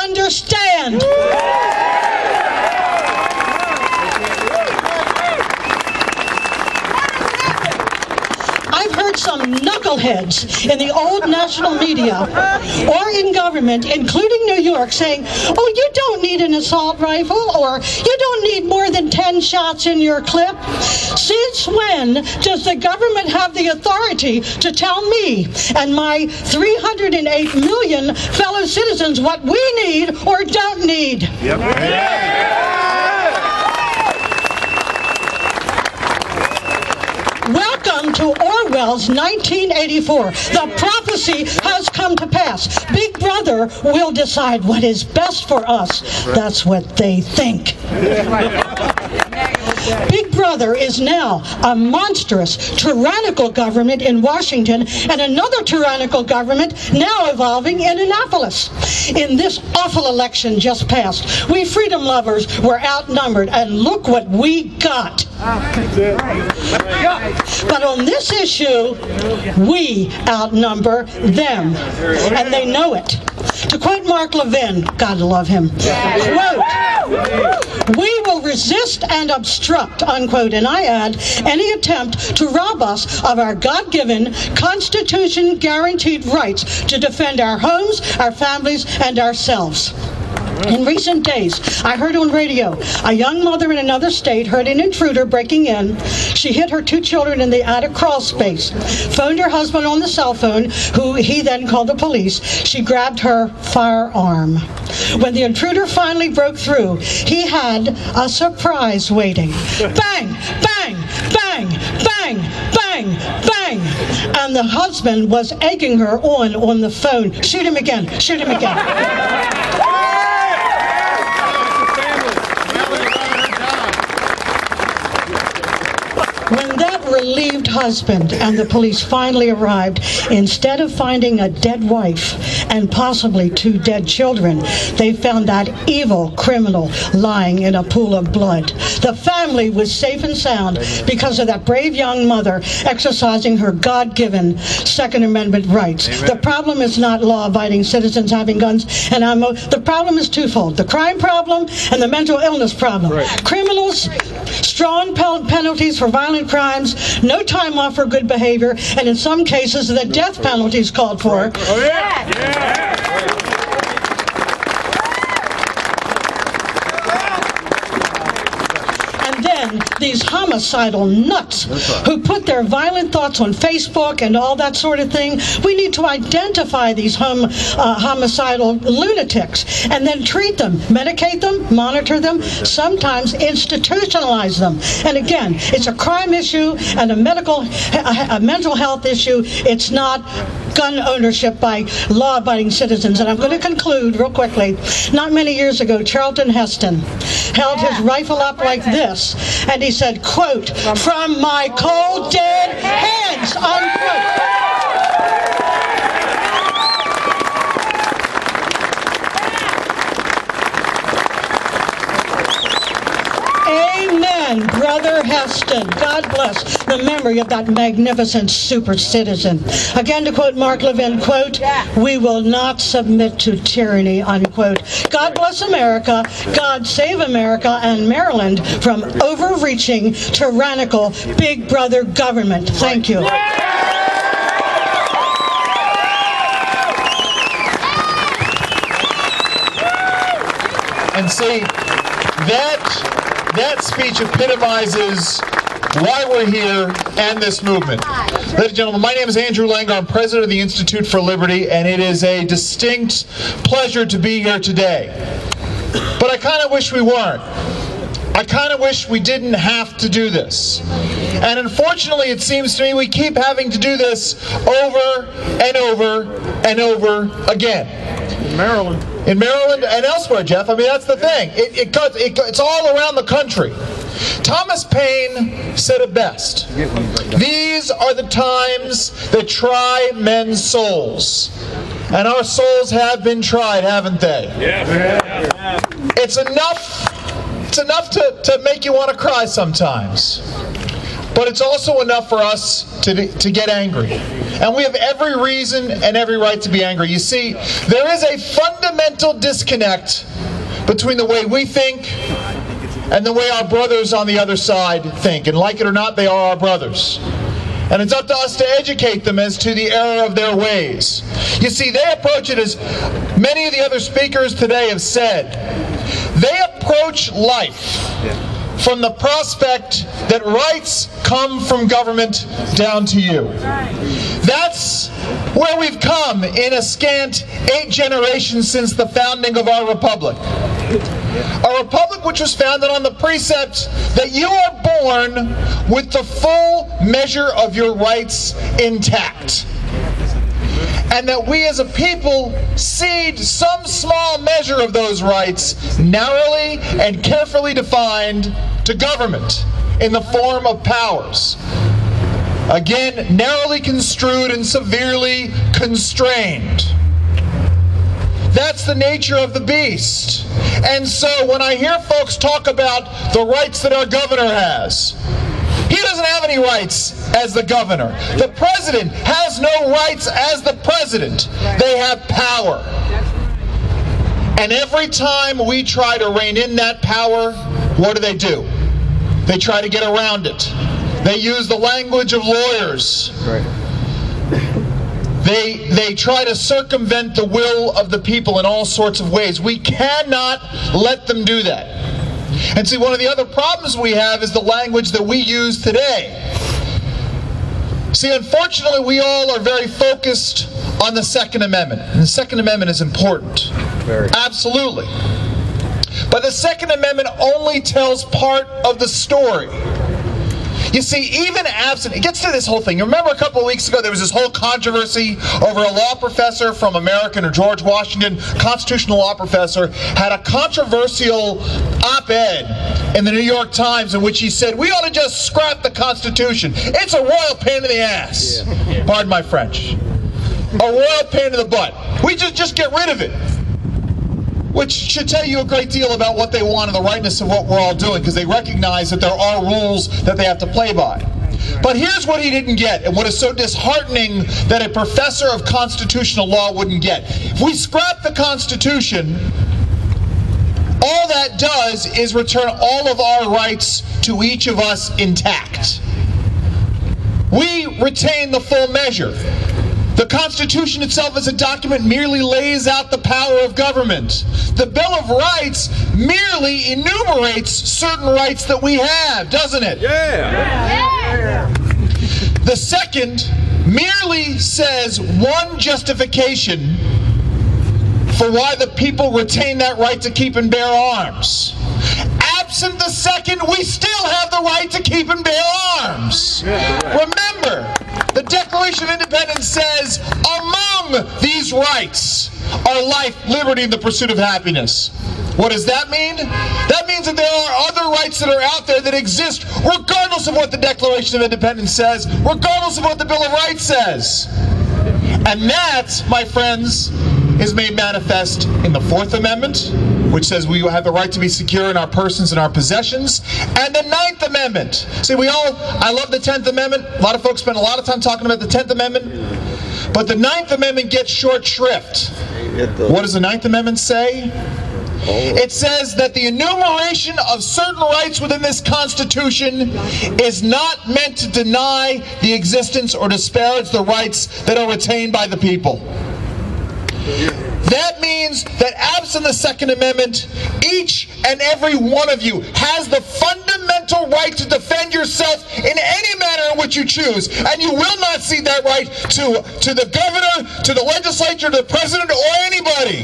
understand. I've heard some knuckleheads in the old national media or in government, including New York, saying, oh, you don't need an assault rifle, or you don't need more than 10 shots in your clip. Since when does the government have the authority to tell me and my 308 million fellow citizens what we need or don't need? Yep. Welcome to Orwell's 1984. The prophecy has come to pass. Big Brother will decide what is best for us. That's what they think. Big Brother is now a monstrous, tyrannical government in Washington and another tyrannical government now evolving in Annapolis. In this awful election just passed, we freedom lovers were outnumbered, and look what we got. But on this issue, we outnumber them, and they know it. To quote Mark Levin, God love him, quote, "We will resist and obstruct," unquote, and I add, any attempt to rob us of our God-given, Constitution-guaranteed rights to defend our homes, our families, and ourselves. In recent days, I heard on radio, a young mother in another state heard an intruder breaking in. She hid her 2 children in the attic crawl space, phoned her husband on the cell phone, who he then called the police. She grabbed her firearm. When the intruder finally broke through, he had a surprise waiting. Bang, bang, bang, bang, bang, bang. And the husband was egging her on the phone. Shoot him again, shoot him again. When that relieved husband and the police finally arrived, instead of finding a dead wife and possibly 2 dead children, they found that evil criminal lying in a pool of blood. The family was safe and sound because of that brave young mother exercising her God-given Second Amendment rights. Amen. The problem is not law-abiding citizens having guns and ammo. The problem is twofold: the crime problem and the mental illness problem. Right. Criminals, strong penalties for violent crimes, no time off for good behavior, and in some cases the death penalty is called for. Oh yeah! Yeah. And then these homicidal nuts who put their violent thoughts on Facebook and all that sort of thing, we need to identify these homicidal lunatics and then treat them, medicate them, monitor them, sometimes institutionalize them. And again, it's a crime issue and a mental health issue. It's not gun ownership by law-abiding citizens. And I'm going to conclude real quickly. Not many years ago, Charlton Heston held his rifle up like this, and he said, quote, "From my cold dead hands," unquote. Amen, Brother Heston. God bless the memory of that magnificent super citizen. Again, to quote Mark Levin, quote, "We will not submit to tyranny," unquote. God bless America. God save America and Maryland from overreaching, tyrannical Big Brother government. Thank you. And see, that speech epitomizes why we're here and this movement. Ladies and gentlemen, my name is Andrew Langer. I'm president of the Institute for Liberty, and it is a distinct pleasure to be here today. But I kind of wish we weren't. I kind of wish we didn't have to do this. And unfortunately, it seems to me we keep having to do this over and over and over again. In Maryland and elsewhere, Jeff. I mean, that's the thing. It's all around the country. Thomas Paine said it best. These are the times that try men's souls. And our souls have been tried, haven't they? Yeah. It's enough to make you want to cry sometimes. But it's also enough for us to get angry. And we have every reason and every right to be angry. You see, there is a fundamental disconnect between the way we think and the way our brothers on the other side think. And like it or not, they are our brothers. And it's up to us to educate them as to the error of their ways. You see, they approach it as many of the other speakers today have said. They approach life from the prospect that rights come from government down to you. That's where we've come in a scant 8 generations since the founding of our republic. A republic which was founded on the precept that you are born with the full measure of your rights intact. And that we as a people cede some small measure of those rights, narrowly and carefully defined, to government in the form of powers. Again, narrowly construed and severely constrained. That's the nature of the beast. And so when I hear folks talk about the rights that our governor has, he doesn't have any rights as the governor. The president has no rights as the president. They have power. And every time we try to rein in that power, what do? They try to get around it. They use the language of lawyers. Right. They try to circumvent the will of the people in all sorts of ways. We cannot let them do that. And see, one of the other problems we have is the language that we use today. See, unfortunately, we all are very focused on the Second Amendment. And the Second Amendment is important. Very. Absolutely. But the Second Amendment only tells part of the story. You see, even absent, it gets to this whole thing. You remember a couple of weeks ago there was this whole controversy over a law professor from American or George Washington, constitutional law professor, had a controversial op-ed in the New York Times in which he said, we ought to just scrap the Constitution. It's a royal pain in the ass. Yeah. Pardon my French. A royal pain in the butt. We just get rid of it. Which should tell you a great deal about what they want and the rightness of what we're all doing, because they recognize that there are rules that they have to play by. But here's what he didn't get, and what is so disheartening that a professor of constitutional law wouldn't get. If we scrap the Constitution, all that does is return all of our rights to each of us intact. We retain the full measure. The Constitution itself as a document merely lays out the power of government. The Bill of Rights merely enumerates certain rights that we have, doesn't it? Yeah. The second merely says one justification for why the people retain that right to keep and bear arms. Absent the second, we still have the right to keep and bear arms. Remember, the Declaration of Independence says, among these rights are life, liberty, and the pursuit of happiness. What does that mean? That means that there are other rights that are out there that exist regardless of what the Declaration of Independence says, regardless of what the Bill of Rights says. And that, my friends, is made manifest in the Fourth Amendment, which says we have the right to be secure in our persons and our possessions, and the Ninth Amendment. See, I love the 10th Amendment. A lot of folks spend a lot of time talking about the 10th Amendment, but the Ninth Amendment gets short shrift. What does the Ninth Amendment say? It says that the enumeration of certain rights within this Constitution is not meant to deny the existence or disparage the rights that are retained by the people. That means that absent the Second Amendment, each and every one of you has the fundamental right to defend yourself in any manner in which you choose. And you will not cede that right to the governor, to the legislature, to the president, or anybody.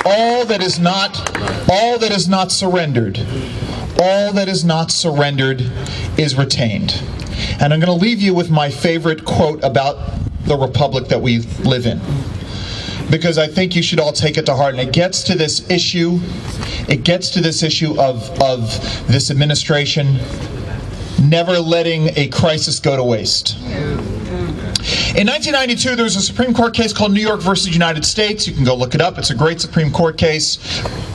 All that is not surrendered is retained. And I'm going to leave you with my favorite quote about the republic that we live in, because I think you should all take it to heart. And it gets to this issue of this administration never letting a crisis go to waste. In 1992, there was a Supreme Court case called New York versus United States. You can go look it up. It's a great Supreme Court case.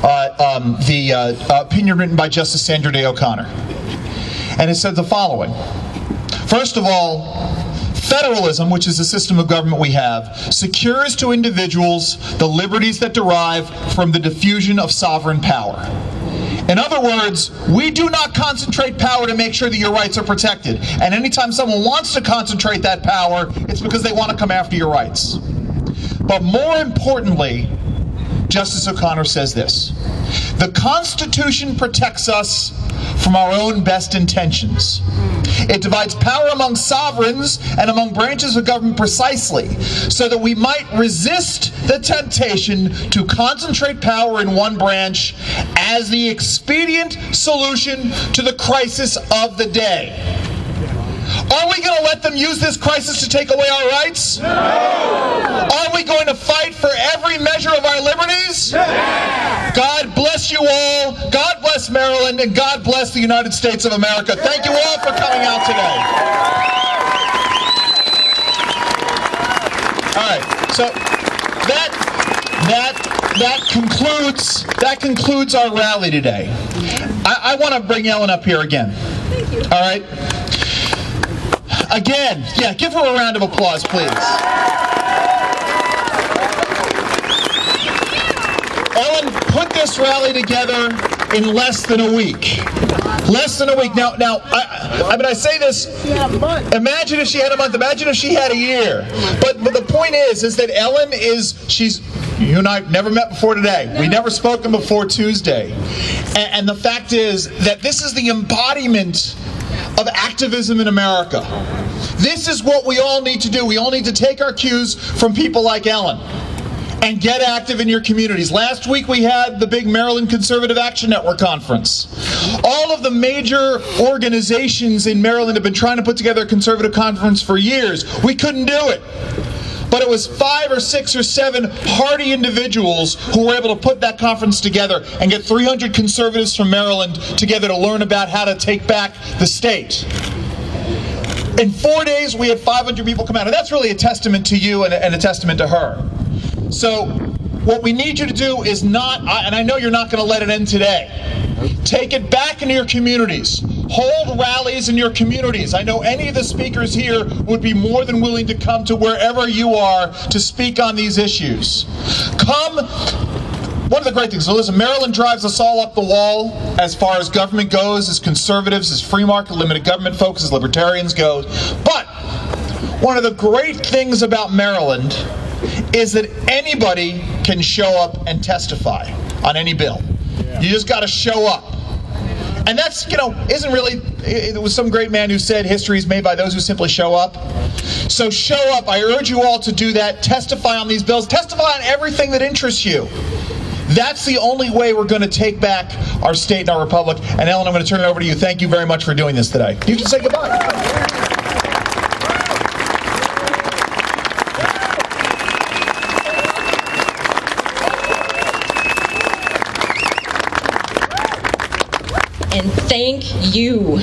The opinion written by Justice Sandra Day O'Connor. And it said the following. First of all, federalism, which is the system of government we have, secures to individuals the liberties that derive from the diffusion of sovereign power. In other words, we do not concentrate power to make sure that your rights are protected. And anytime someone wants to concentrate that power, it's because they want to come after your rights. But more importantly, Justice O'Connor says this: the Constitution protects us from our own best intentions. It divides power among sovereigns and among branches of government precisely so that we might resist the temptation to concentrate power in one branch as the expedient solution to the crisis of the day. Are we going to let them use this crisis to take away our rights? No! Are we going to fight for every measure of our liberties? Yeah! God bless you all. God bless Maryland, and God bless the United States of America. Thank you all for coming out today. All right, so that concludes our rally today. I want to bring Ellen up here again. Thank you. All right. Again, yeah, give her a round of applause, please. Ellen put this rally together in less than a week. Less than a week. Now, I say this, imagine if she had a month, imagine if she had a year. But the point is that Ellen you and I never met before today. We never spoken before Tuesday. And the fact is that this is the embodiment of activism in America. This is what we all need to do. We all need to take our cues from people like Ellen and get active in your communities. Last week we had the big Maryland Conservative Action Network conference. All of the major organizations in Maryland have been trying to put together a conservative conference for years. We couldn't do it. But it was 5 or 6 or 7 hardy individuals who were able to put that conference together and get 300 conservatives from Maryland together to learn about how to take back the state. In 4 days, we had 500 people come out. And that's really a testament to you and a testament to her. So what we need you to do is not, and I know you're not going to let it end today, take it back into your communities. Hold rallies in your communities. I know any of the speakers here would be more than willing to come to wherever you are to speak on these issues. Come. One of the great things, so listen, Maryland drives us all up the wall as far as government goes, as conservatives, as free market, limited government folks, as libertarians go. But one of the great things about Maryland is that anybody can show up and testify on any bill. You just got to show up. And that's, isn't really, it was some great man who said history is made by those who simply show up. So show up. I urge you all to do that. Testify on these bills. Testify on everything that interests you. That's the only way we're going to take back our state and our republic. And Ellen, I'm going to turn it over to you. Thank you very much for doing this today. You can say goodbye. And thank you.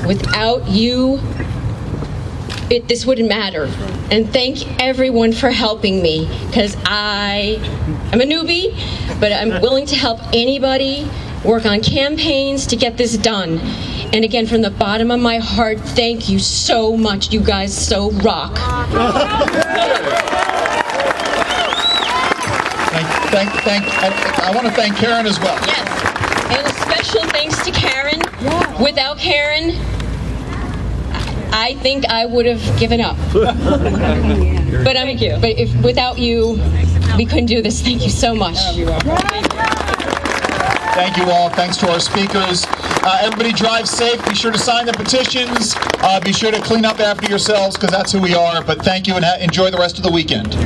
Without you, this wouldn't matter. And thank everyone for helping me, because I'm a newbie, but I'm willing to help anybody work on campaigns to get this done. And again, from the bottom of my heart, thank you so much. You guys so rock. I want to thank Karen as well. Yes. And a special thanks to Karen. Without Karen, I think I would have given up. But thank you. But without you, we couldn't do this. Thank you so much. Thank you all. Thanks to our speakers. Everybody drive safe. Be sure to sign the petitions. Be sure to clean up after yourselves, because that's who we are. But thank you, and enjoy the rest of the weekend.